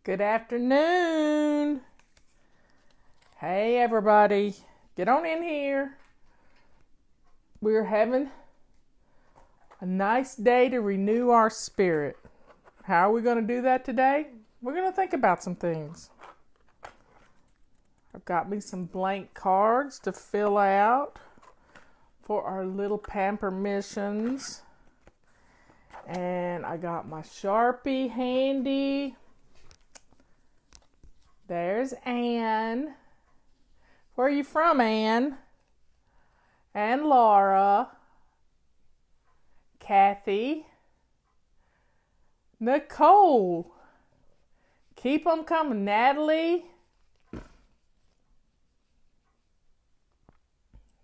Good afternoon. Hey, everybody. Get on in here. We're having a nice day to renew our spirit. How are we going to do that today? We're going to think about some things. I've got me some blank cards to fill out for our little pamper missions. And I got my Sharpie handy. There's Anne. Where are you from, Anne? And Laura. Kathy. Nicole. Keep them coming. Natalie.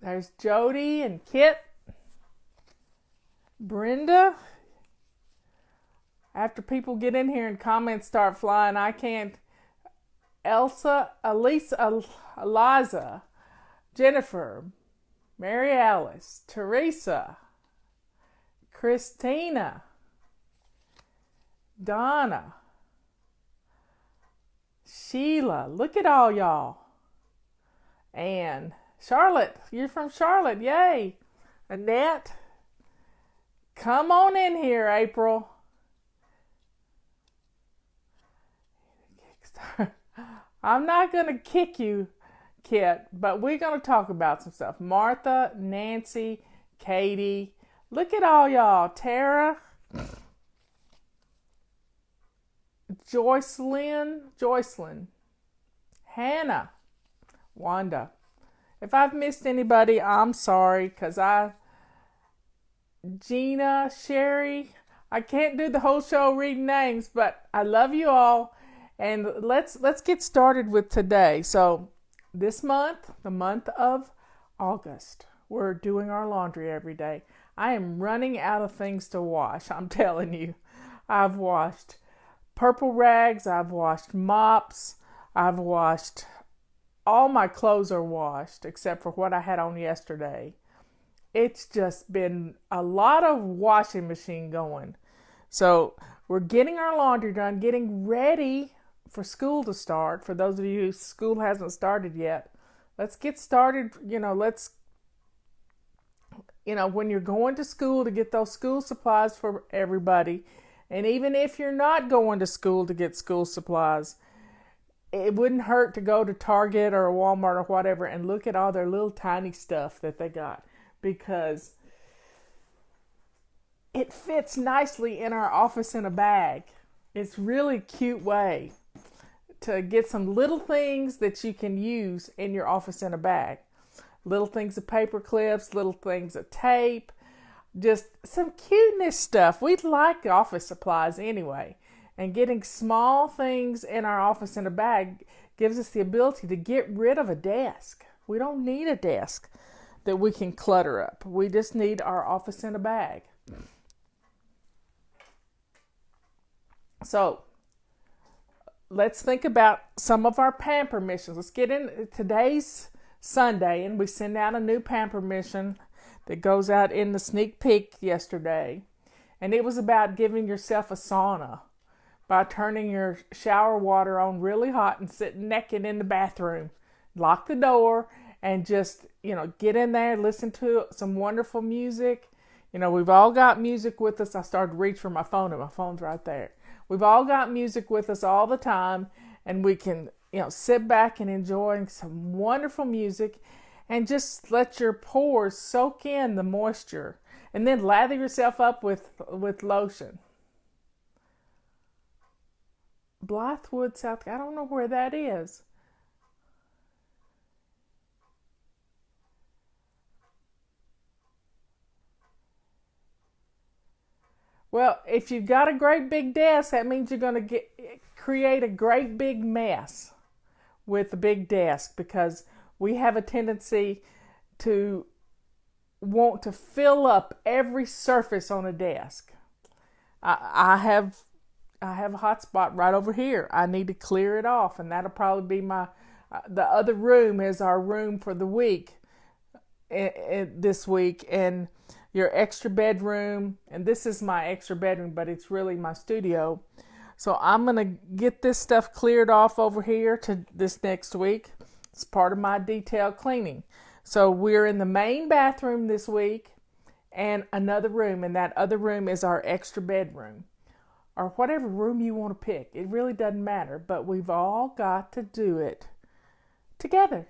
There's Jody and Kit. Brenda. After people get in here and comments start flying, I can't. Elsa, Elisa, Eliza, Jennifer, Mary Alice, Teresa, Christina, Donna, Sheila. Look at all y'all. And Charlotte, you're from Charlotte. Yay. Annette. Come on in here, April. I'm not going to kick you, Kit, but we're going to talk about some stuff. Martha, Nancy, Katie. Look at all y'all. Tara. Joycelyn. Hannah. Wanda. If I've missed anybody, I'm sorry, because Gina, Sherry. I can't do the whole show reading names, but I love you all. And let's get started with today. So this month, the month of August, we're doing our laundry every day. I am running out of things to wash. I'm telling you. I've washed purple rags. I've washed mops. I've washed, all my clothes are washed except for what I had on yesterday. It's just been a lot of washing machine going. So we're getting our laundry done, getting ready for school to start. For those of you whose school hasn't started yet, let's get started. When you're going to school to get those school supplies for everybody, and even if you're not going to school to get school supplies, it wouldn't hurt to go to Target or Walmart or whatever and look at all their little tiny stuff that they got, because it fits nicely in our office in a bag. It's really cute way to get some little things that you can use in your office in a bag. Little things of paper clips, little things of tape, just some cuteness stuff. We like office supplies anyway. And getting small things in our office in a bag gives us the ability to get rid of a desk. We don't need a desk that we can clutter up. We just need our office in a bag. So let's think about some of our pamper missions. Let's get in. Today's Sunday, and we send out a new pamper mission that goes out in the sneak peek yesterday. And it was about giving yourself a sauna by turning your shower water on really hot and sitting naked in the bathroom. Lock the door and just, get in there, listen to some wonderful music. We've all got music with us. I started to reach for my phone, and my phone's right there. We've all got music with us all the time, and we can, sit back and enjoy some wonderful music and just let your pores soak in the moisture, and then lather yourself up with lotion. Blythewood, South Carolina. I don't know where that is. Well, if you've got a great big desk, that means you're going to create a great big mess with the big desk, because we have a tendency to want to fill up every surface on a desk. I have a hot spot right over here. I need to clear it off, and that'll probably be the other room is our room for the week this week, and your extra bedroom, and this is my extra bedroom, but it's really my studio. So I'm going to get this stuff cleared off over here to this next week. It's part of my detailed cleaning. So we're in the main bathroom this week and another room, and that other room is our extra bedroom or whatever room you want to pick. It really doesn't matter, but we've all got to do it together.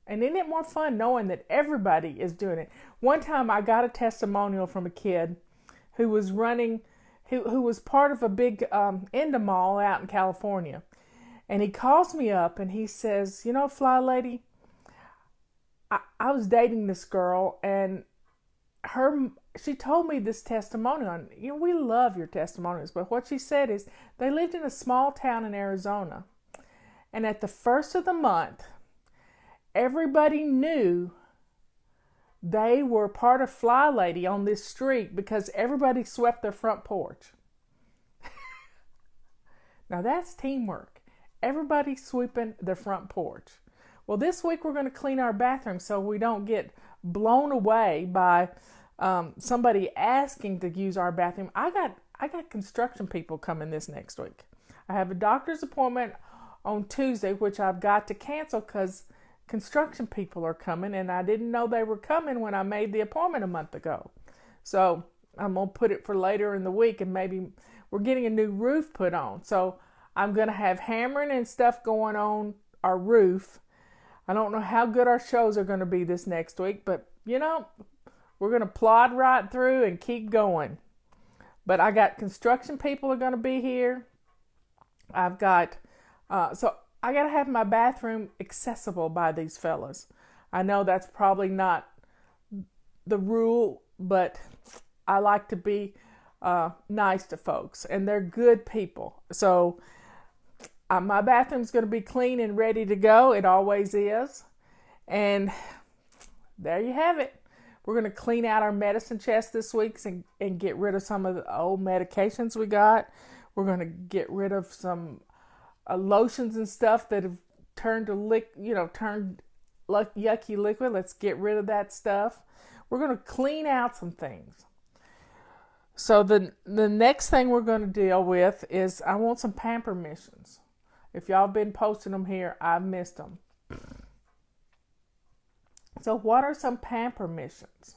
And isn't it more fun knowing that everybody is doing it? One time I got a testimonial from a kid who was running, who was part of a big Endemol out in California. And he calls me up and he says, you know, Fly Lady, I was dating this girl and she told me this testimonial. And, you know, we love your testimonials. But what she said is they lived in a small town in Arizona. And at the first of the month, everybody knew they were part of Fly Lady on this street because everybody swept their front porch. Now that's teamwork. Everybody sweeping their front porch. Well, this week we're going to clean our bathroom so we don't get blown away by somebody asking to use our bathroom. I got construction people coming this next week. I have a doctor's appointment on Tuesday, which I've got to cancel because construction people are coming, and I didn't know they were coming when I made the appointment a month ago. So I'm going to put it for later in the week, and maybe we're getting a new roof put on. So I'm going to have hammering and stuff going on our roof. I don't know how good our shows are going to be this next week, but, you know, we're going to plod right through and keep going. But I got construction people are going to be here. I've got, so I got to have my bathroom accessible by these fellas. I know that's probably not the rule, but I like to be nice to folks, and they're good people. So my bathroom's going to be clean and ready to go. It always is. And there you have it. We're going to clean out our medicine chest this week and get rid of some of the old medications we got. We're going to get rid of some lotions and stuff that have turned to turned yucky liquid. Let's get rid of that stuff. We're going to clean out some things. So the next thing we're going to deal with is I want some pamper missions. If y'all been posting them here, I've missed them. So what are some pamper missions?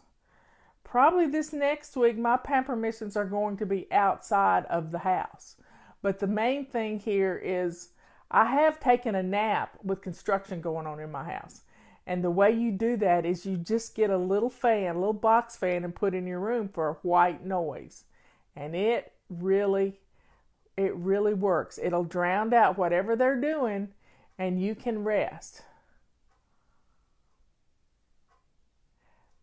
Probably this next week, my pamper missions are going to be outside of the house. But the main thing here is I have taken a nap with construction going on in my house. And the way you do that is you just get a little fan, a little box fan, and put in your room for a white noise. And it really works. It'll drown out whatever they're doing and you can rest.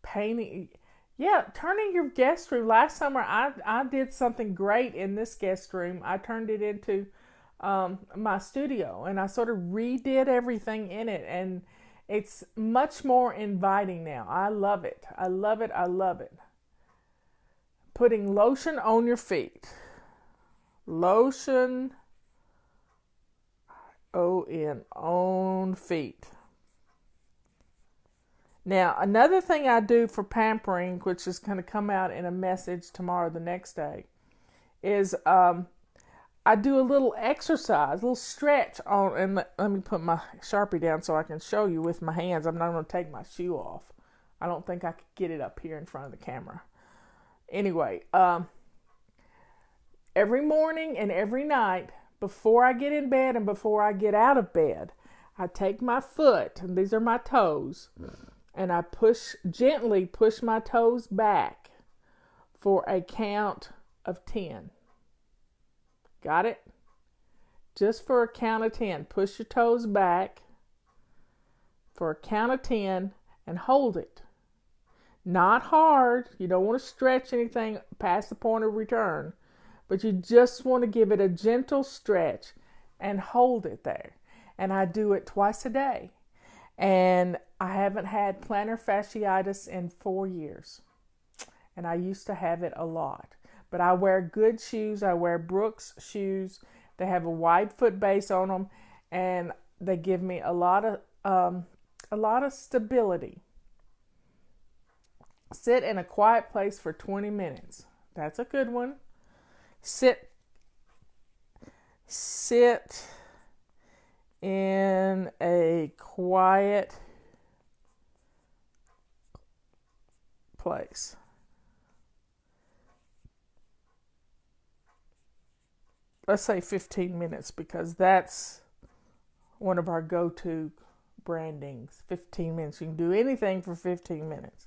Painting. Yeah, turning your guest room. Last summer, I did something great in this guest room. I turned it into my studio, and I sort of redid everything in it, and it's much more inviting now. I love it. I love it. I love it. Putting lotion on your feet. Lotion on feet. Now, another thing I do for pampering, which is going to come out in a message tomorrow, the next day, is I do a little exercise, a little stretch on, and let me put my Sharpie down so I can show you with my hands. I'm not going to take my shoe off. I don't think I could get it up here in front of the camera. Anyway, every morning and every night, before I get in bed and before I get out of bed, I take my foot, and these are my toes, and I gently push my toes back for a count of 10. Got it? Just for a count of 10. Push your toes back for a count of 10 and hold it. Not hard. You don't want to stretch anything past the point of return, but you just want to give it a gentle stretch and hold it there. And I do it twice a day. And I haven't had plantar fasciitis in 4 years. And I used to have it a lot. But I wear good shoes. I wear Brooks shoes. They have a wide foot base on them, and they give me a lot of stability. Sit in a quiet place for 20 minutes. That's a good one. Sit sit in a quiet place. Let's say 15 minutes because that's one of our go-to brandings. 15 minutes. You can do anything for 15 minutes.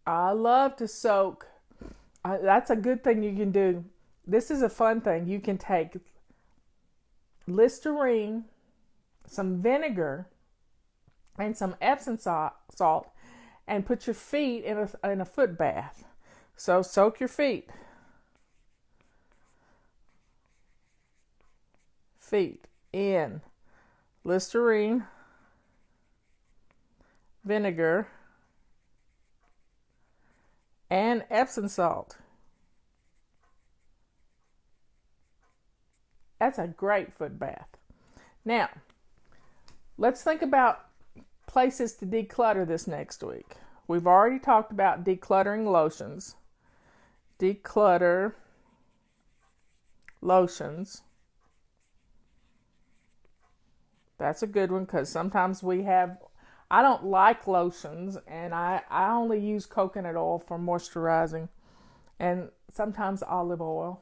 I love to soak. That's a good thing you can do. This is a fun thing. You can take Listerine, some vinegar, and some Epsom salt and put your feet in a foot bath. So soak your feet. Feet in Listerine, vinegar, and Epsom salt. That's a great foot bath. Now, let's think about places to declutter this next week. We've already talked about decluttering lotions. Declutter lotions. That's a good one because sometimes I don't like lotions and I only use coconut oil for moisturizing and sometimes olive oil.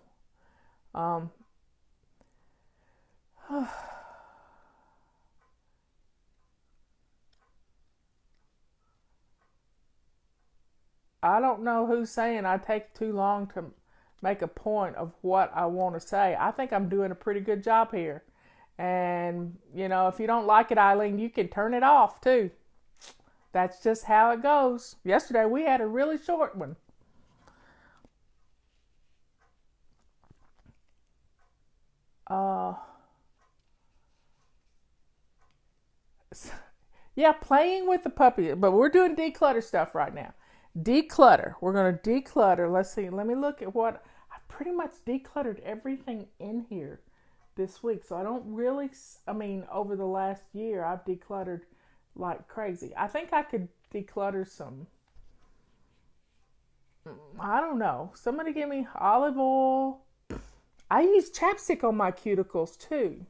I don't know who's saying I take too long to make a point of what I want to say. I think I'm doing a pretty good job here. And, if you don't like it, Eileen, you can turn it off too. That's just how it goes. Yesterday we had a really short one. Yeah, playing with the puppy. But we're doing declutter stuff right now. Declutter. We're going to declutter. Let's see. Let me look at what I pretty much decluttered everything in here this week. So I don't really, over the last year, I've decluttered like crazy. I think I could declutter some. I don't know. Somebody give me olive oil. I use chapstick on my cuticles too.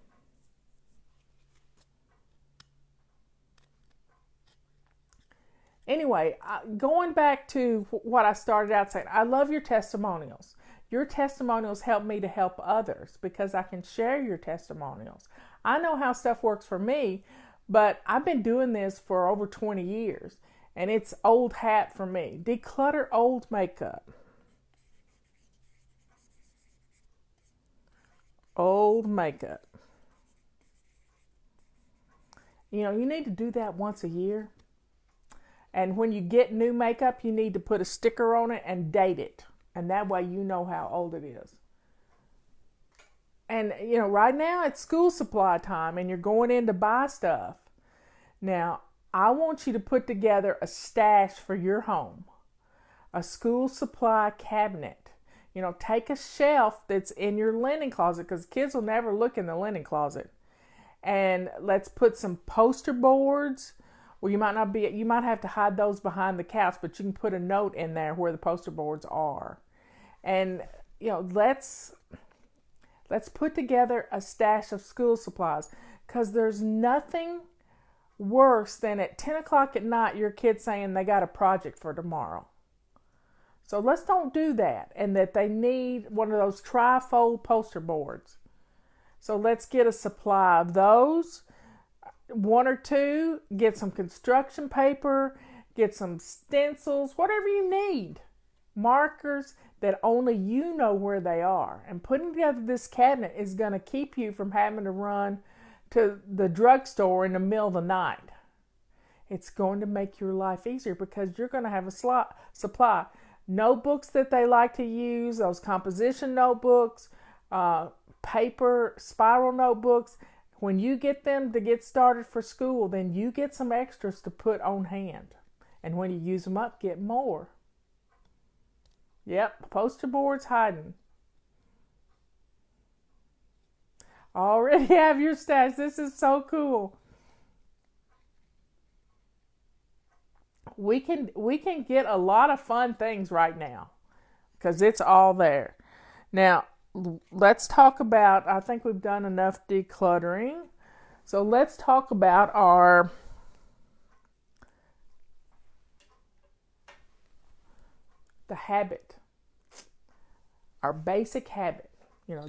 Anyway, going back to what I started out saying, I love your testimonials. Your testimonials help me to help others because I can share your testimonials. I know how stuff works for me, but I've been doing this for over 20 years, and it's old hat for me. Declutter old makeup. Old makeup. You need to do that once a year. And when you get new makeup, you need to put a sticker on it and date it. And that way you know how old it is. And, right now it's school supply time and you're going in to buy stuff. Now, I want you to put together a stash for your home. A school supply cabinet. Take a shelf that's in your linen closet because kids will never look in the linen closet. And let's put some poster boards. Well, you might have to hide those behind the couch, but you can put a note in there where the poster boards are. And, let's put together a stash of school supplies because there's nothing worse than at 10 o'clock at night your kids saying they got a project for tomorrow. So let's don't do that and that they need one of those tri-fold poster boards. So let's get a supply of those. One or two, get some construction paper, get some stencils, whatever you need. Markers that only you know where they are. And putting together this cabinet is going to keep you from having to run to the drugstore in the middle of the night. It's going to make your life easier because you're going to have a supply. Notebooks that they like to use, those composition notebooks, paper, spiral notebooks. When you get them to get started for school, then you get some extras to put on hand. And when you use them up, get more. Yep, poster boards hiding. Already have your stash. This is so cool. we can get a lot of fun things right now because it's all there. Now, let's talk about, I think we've done enough decluttering. So let's talk about the habit, our basic habit.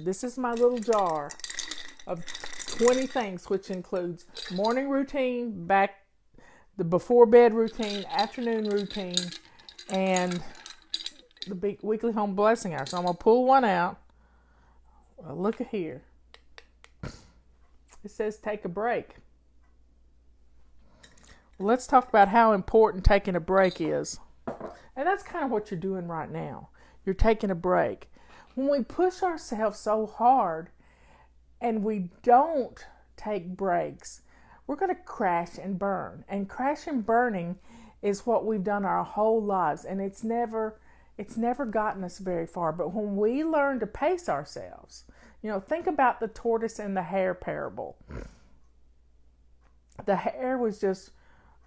This is my little jar of 20 things, which includes morning routine, the before bed routine, afternoon routine, and the weekly home blessing hour. So I'm going to pull one out. Well, look at here. It says take a break. Well, let's talk about how important taking a break is. And that's kind of what you're doing right now. You're taking a break. When we push ourselves so hard and we don't take breaks, we're going to crash and burn. And crash and burning is what we've done our whole lives. And it's never gotten us very far. But when we learn to pace ourselves, think about the tortoise and the hare parable. The hare was just,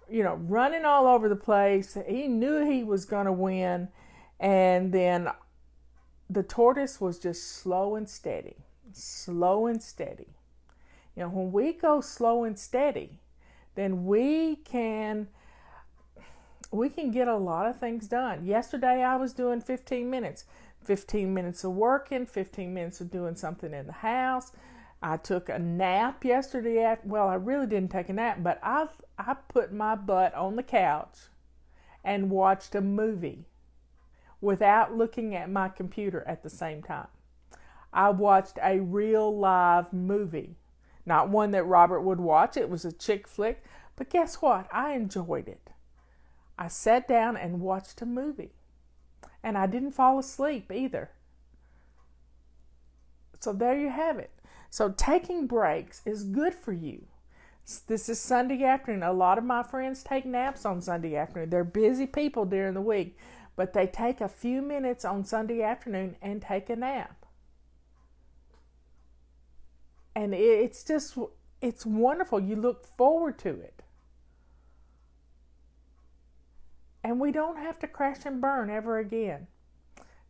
running all over the place. He knew he was going to win. And then the tortoise was just slow and steady. Slow and steady. When we go slow and steady, then we can get a lot of things done. Yesterday I was doing 15 minutes. 15 minutes of working, 15 minutes of doing something in the house. I took a nap yesterday. Well, I really didn't take a nap, but I put my butt on the couch and watched a movie without looking at my computer at the same time. I watched a real live movie. Not one that Robert would watch. It was a chick flick. But guess what? I enjoyed it. I sat down and watched a movie. And I didn't fall asleep either. So there you have it. So taking breaks is good for you. This is Sunday afternoon. A lot of my friends take naps on Sunday afternoon. They're busy people during the week. But they take a few minutes on Sunday afternoon and take a nap. And it's wonderful. You look forward to it. And we don't have to crash and burn ever again.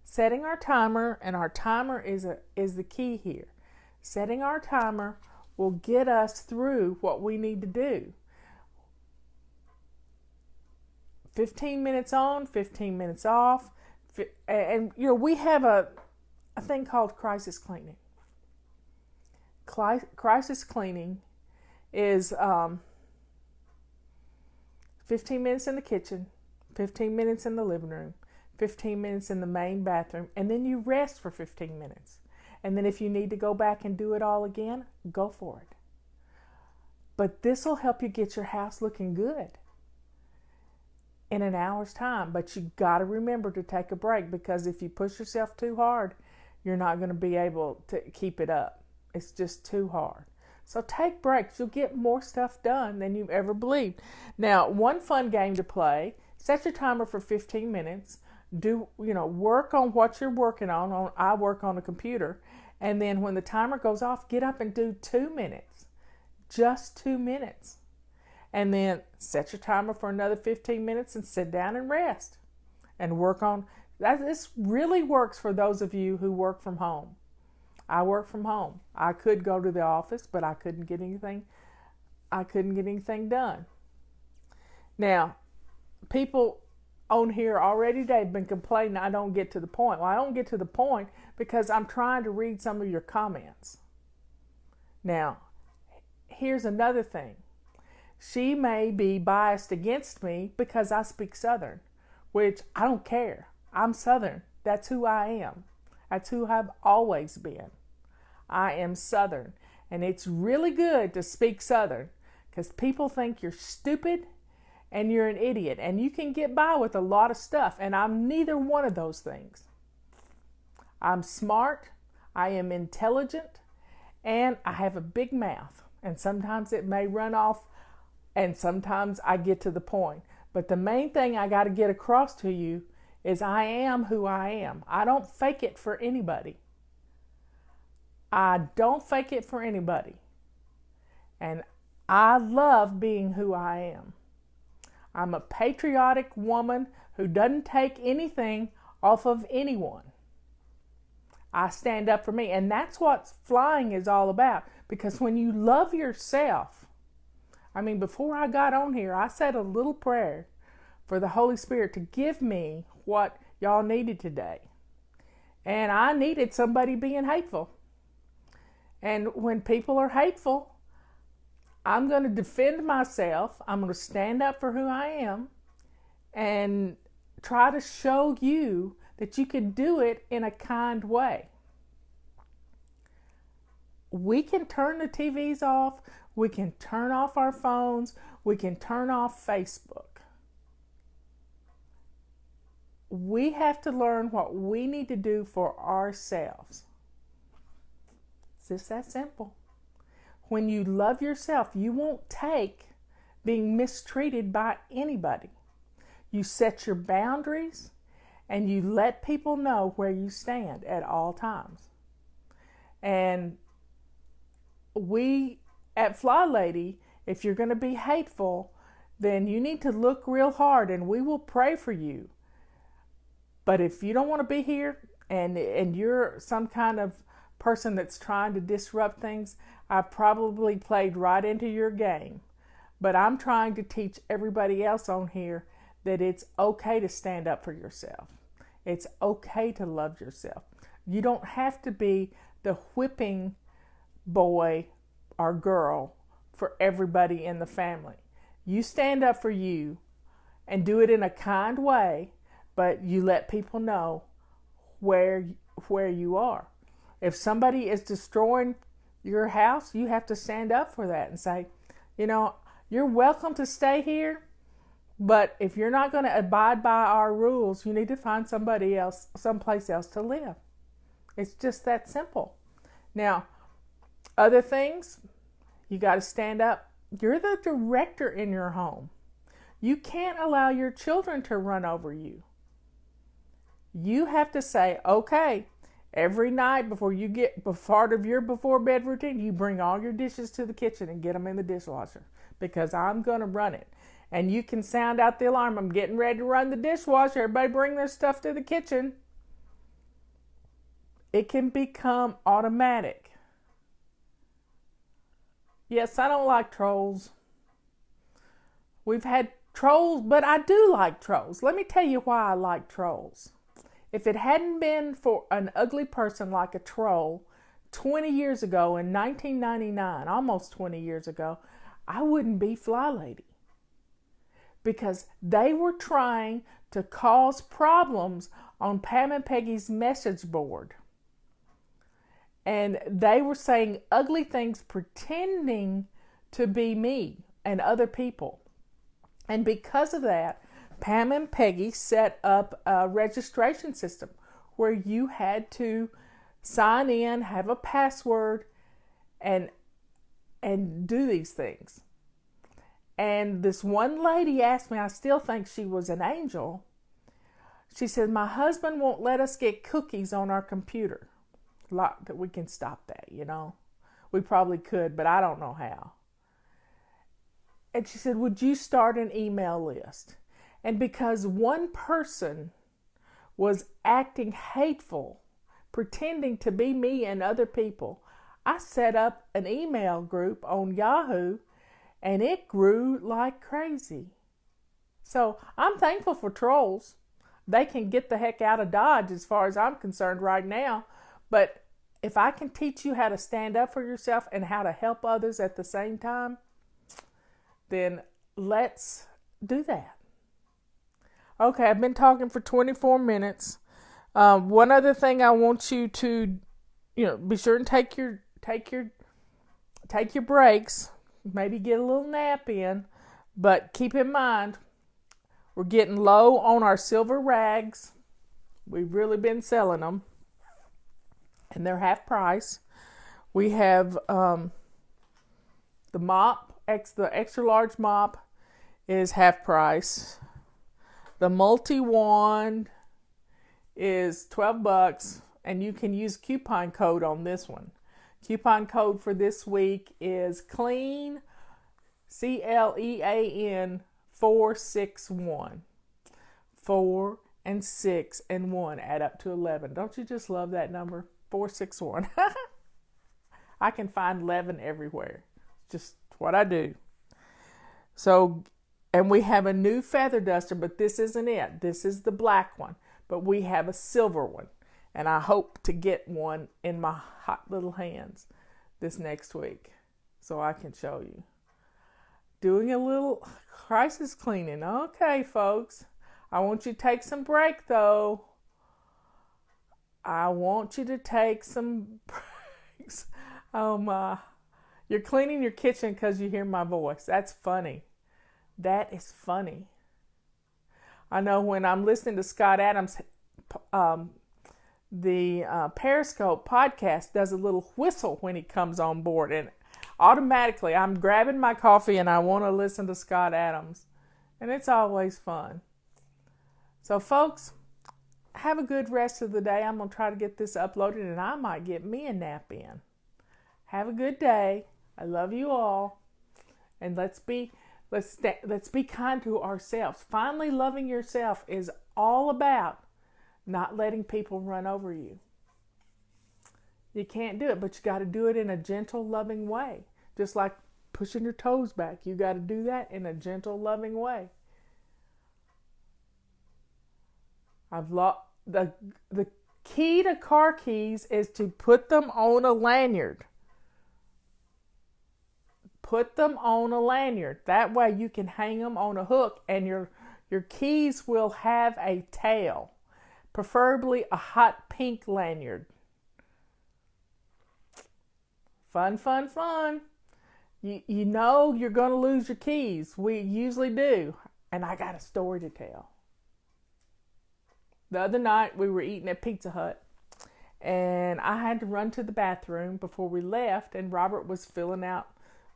Setting our timer, and our timer is the key here. Setting our timer will get us through what we need to do. 15 minutes on, 15 minutes off. And we have a thing called crisis cleaning. Crisis cleaning is 15 minutes in the kitchen, 15 minutes in the living room, 15 minutes in the main bathroom, and then you rest for 15 minutes. And then if you need to go back and do it all again, go for it. But this will help you get your house looking good in an hour's time. But you got to remember to take a break, because if you push yourself too hard, you're not going to be able to keep it up. It's just too hard. So take breaks. You'll get more stuff done than you ever believed. Now, one fun game to play: set your timer for 15 minutes. Work on what you're working on. I work on a computer. And then when the timer goes off, get up and do 2 minutes. Just 2 minutes. And then set your timer for another 15 minutes and sit down and rest. And work on that. This really works for those of you who work from home. I work from home. I could go to the office, but I couldn't get anything done. Now, people on here already today have been complaining I don't get to the point. Well, I don't get to the point because I'm trying to read some of your comments. Now, here's another thing. She may be biased against me because I speak Southern, which I don't care. I'm Southern. That's who I am. That's who I've always been. I am Southern. And it's really good to speak Southern, because people think you're stupid and you're an idiot. And you can get by with a lot of stuff. And I'm neither one of those things. I'm smart. I am intelligent. And I have a big mouth. And sometimes it may run off. And sometimes I get to the point. But the main thing I got to get across to you is I am who I am. I don't fake it for anybody. I don't fake it for anybody. And I love being who I am. I'm a patriotic woman who doesn't take anything off of anyone. I stand up for me. And that's what flying is all about. Because when you love yourself, before I got on here, I said a little prayer for the Holy Spirit to give me what y'all needed today. And I needed somebody being hateful. And when people are hateful, I'm going to defend myself. I'm going to stand up for who I am and try to show you that you can do it in a kind way. We can turn the TVs off. We can turn off our phones. We can turn off Facebook. We have to learn what we need to do for ourselves. It's just that simple. When you love yourself, you won't take being mistreated by anybody. You set your boundaries and you let people know where you stand at all times. And we at Fly Lady, if you're going to be hateful, then you need to look real hard and we will pray for you. But if you don't want to be here and you're some kind of person that's trying to disrupt things, I've probably played right into your game. But I'm trying to teach everybody else on here that it's okay to stand up for yourself. It's okay to love yourself. You don't have to be the whipping boy or girl for everybody in the family. You stand up for you and do it in a kind way, but you let people know where you are. If somebody is destroying your house, you have to stand up for that and say, you're welcome to stay here, but if you're not going to abide by our rules, you need to find someplace else to live. It's just that simple. Now, other things, you got to stand up. You're the director in your home. You can't allow your children to run over you. You have to say, okay, every night before you get part of your before bed routine, you bring all your dishes to the kitchen and get them in the dishwasher because I'm going to run it. And you can sound out the alarm. I'm getting ready to run the dishwasher. Everybody bring their stuff to the kitchen. It can become automatic. Yes, I don't like trolls. We've had trolls, but I do like trolls. Let me tell you why I like trolls. If it hadn't been for an ugly person like a troll 20 years ago in 1999, almost 20 years ago, I wouldn't be Fly Lady. Because they were trying to cause problems on Pam and Peggy's message board. And they were saying ugly things pretending to be me and other people. And because of that, Pam and Peggy set up a registration system where you had to sign in, have a password, and do these things. And this one lady asked me, I still think she was an angel. She said, my husband won't let us get cookies on our computer. That we can stop that, We probably could, but I don't know how. And she said, would you start an email list? And because one person was acting hateful, pretending to be me and other people, I set up an email group on Yahoo, and it grew like crazy. So I'm thankful for trolls. They can get the heck out of Dodge as far as I'm concerned right now. But if I can teach you how to stand up for yourself and how to help others at the same time, then let's do that. Okay, I've been talking for 24 minutes. One other thing I want you to, be sure and take your breaks. Maybe get a little nap in, but keep in mind, we're getting low on our silver rags. We've really been selling them, and they're half price. We have the mop, the extra large mop is half price. The multi-wand is $12, and you can use coupon code on this one. Coupon code for this week is CLEAN, CLEAN 461. 4 and 6 and 1 add up to 11. Don't you just love that number? 461. I can find 11 everywhere. Just what I do. So, and we have a new feather duster, but this isn't it. This is the black one. But we have a silver one. And I hope to get one in my hot little hands this next week so I can show you. Doing a little crisis cleaning. Okay, folks. I want you to take some break, though. I want you to take some breaks. Oh, my. You're cleaning your kitchen because you hear my voice. That's funny. That is funny. I know when I'm listening to Scott Adams, the Periscope podcast does a little whistle when he comes on board. And automatically, I'm grabbing my coffee and I want to listen to Scott Adams. And it's always fun. So, folks, have a good rest of the day. I'm going to try to get this uploaded and I might get me a nap in. Have a good day. I love you all. And let's be kind to ourselves. Finally loving yourself is all about not letting people run over you. You can't do it, but you got to do it in a gentle, loving way. Just like pushing your toes back. You got to do that in a gentle, loving way. The key to car keys is to put them on a lanyard. Put them on a lanyard. That way you can hang them on a hook and your keys will have a tail. Preferably a hot pink lanyard. Fun, fun, fun. You know you're going to lose your keys. We usually do. And I got a story to tell. The other night we were eating at Pizza Hut. And I had to run to the bathroom before we left. And Robert was filling out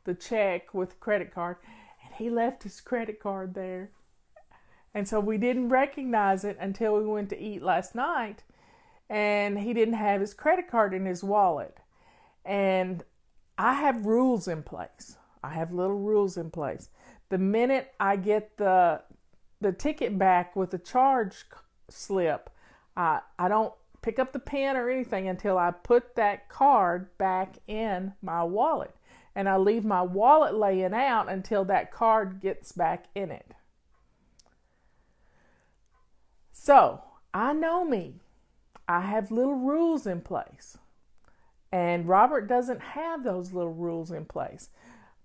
the check with credit card. And he left his credit card there. And so we didn't recognize it until we went to eat last night. And he didn't have his credit card in his wallet. And I have rules in place. I have little rules in place. The minute I get the ticket back with the charge slip, I don't pick up the pen or anything until I put that card back in my wallet. And I leave my wallet laying out until that card gets back in it. So, I know me. I have little rules in place. And Robert doesn't have those little rules in place.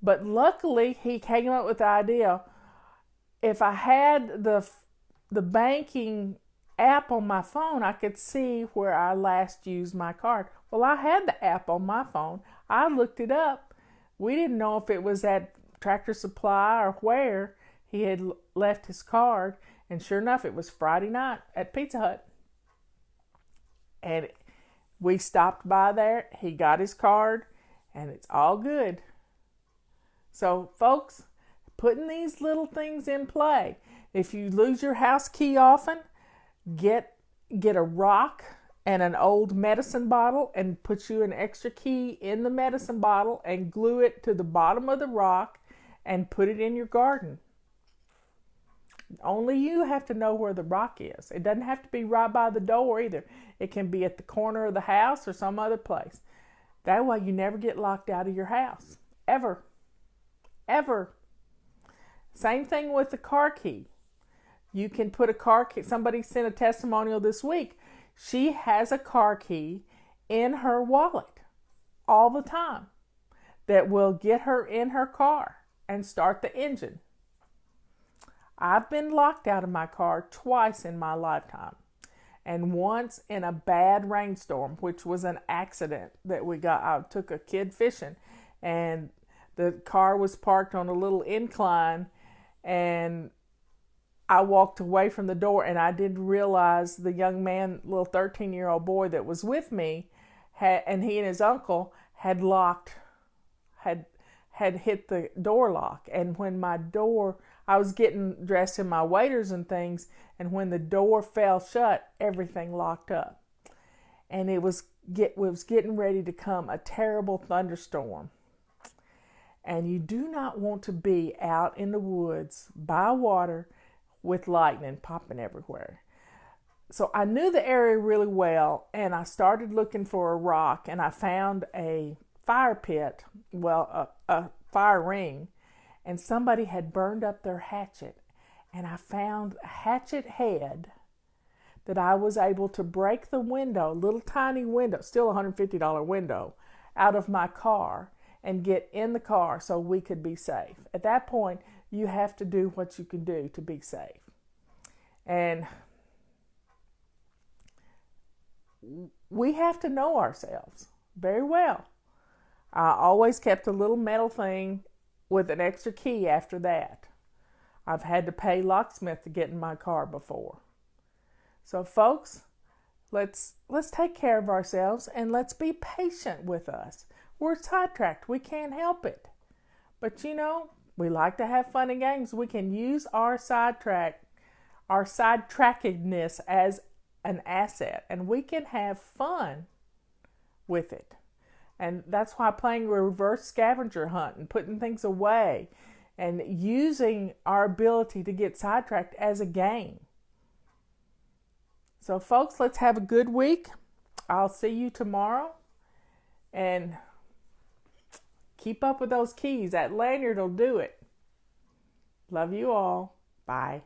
But luckily, he came up with the idea, if I had the banking app on my phone, I could see where I last used my card. Well, I had the app on my phone. I looked it up. We didn't know if it was at Tractor Supply or where he had left his card. And sure enough, it was Friday night at Pizza Hut. And we stopped by there. He got his card. And it's all good. So, folks, putting these little things in play. If you lose your house key often, get a rock and an old medicine bottle and put you an extra key in the medicine bottle and glue it to the bottom of the rock and put it in your garden. Only you have to know where the rock is. It doesn't have to be right by the door either. It can be at the corner of the house or some other place. That way you never get locked out of your house. Ever. Ever. Same thing with the car key. You can put a car key. Somebody sent a testimonial this week. She has a car key in her wallet all the time that will get her in her car and start the engine. I've been locked out of my car twice in my lifetime. And once in a bad rainstorm, which was an accident that we got. I took a kid fishing and the car was parked on a little incline and I walked away from the door and I didn't realize the young man, little 13-year-old boy that was with me, and he and his uncle had hit the door lock. And when I was getting dressed in my waders and things, and when the door fell shut, everything locked up. And it was getting ready to come a terrible thunderstorm. And you do not want to be out in the woods by water with lightning popping everywhere. So I knew the area really well, and I started looking for a rock, and I found a fire pit, a fire ring, and somebody had burned up their hatchet. And I found a hatchet head that I was able to break the window, little tiny window, still a $150 window, out of my car and get in the car so we could be safe. At that point, you have to do what you can do to be safe. And we have to know ourselves very well. I always kept a little metal thing with an extra key after that. I've had to pay locksmith to get in my car before. So folks, let's take care of ourselves and let's be patient with us. We're sidetracked. We can't help it. But we like to have fun and games. We can use our sidetrackedness as an asset, and we can have fun with it. And that's why playing a reverse scavenger hunt and putting things away and using our ability to get sidetracked as a game. So folks, let's have a good week. I'll see you tomorrow. And keep up with those keys. That lanyard will do it. Love you all. Bye.